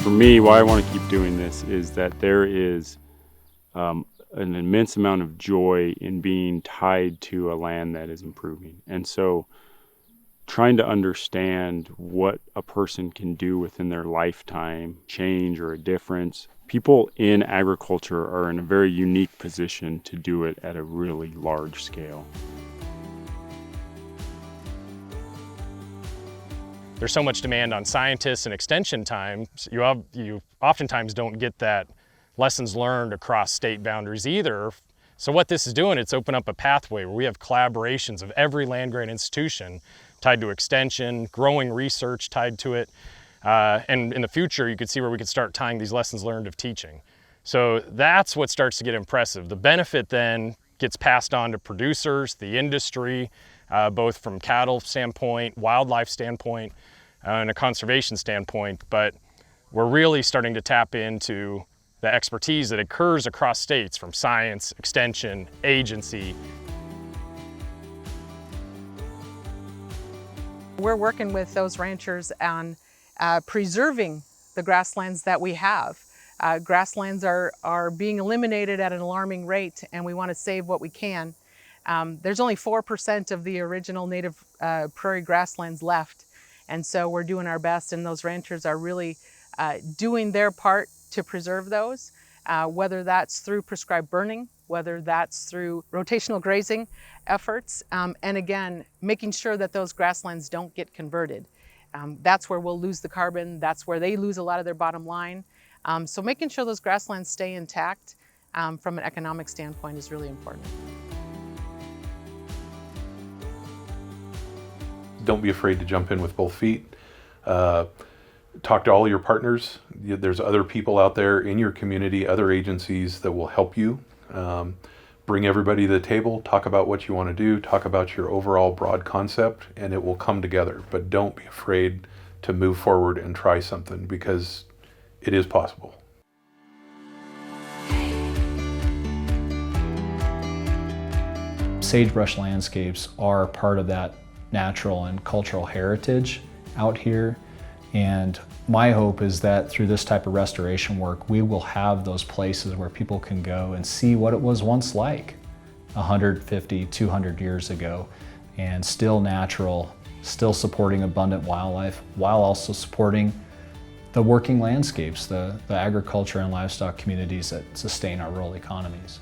For me, why I want to keep doing this is that there is an immense amount of joy in being tied to a land that is improving. And so trying to understand what a person can do within their lifetime, change or a difference. People in agriculture are in a very unique position to do it at a really large scale. There's so much demand on scientists and extension times, you oftentimes don't get that lessons learned across state boundaries either. So what this is doing, it's opened up a pathway where we have collaborations of every land-grant institution tied to extension, growing research tied to it. And in the future, you could see where we could start tying these lessons learned of teaching. So that's what starts to get impressive. The benefit then gets passed on to producers, the industry, both from cattle standpoint, wildlife standpoint, and a conservation standpoint. But we're really starting to tap into the expertise that occurs across states from science, extension, agency. We're working with those ranchers on preserving the grasslands that we have. Grasslands are being eliminated at an alarming rate, and we want to save what we can. There's only 4% of the original native prairie grasslands left, and so we're doing our best, and those ranchers are really doing their part to preserve those, whether that's through prescribed burning, whether that's through rotational grazing efforts, and again, making sure that those grasslands don't get converted. That's where we'll lose the carbon, that's where they lose a lot of their bottom line. So making sure those grasslands stay intact from an economic standpoint is really important. Don't be afraid to jump in with both feet. Talk to all your partners. There's other people out there in your community, other agencies that will help you. Bring everybody to the table, talk about what you want to do, talk about your overall broad concept, and it will come together. But don't be afraid to move forward and try something, because it is possible. Sagebrush landscapes are part of that natural and cultural heritage out here. And my hope is that through this type of restoration work, we will have those places where people can go and see what it was once like 150, 200 years ago, and still natural, still supporting abundant wildlife, while also supporting the working landscapes, the agriculture and livestock communities that sustain our rural economies.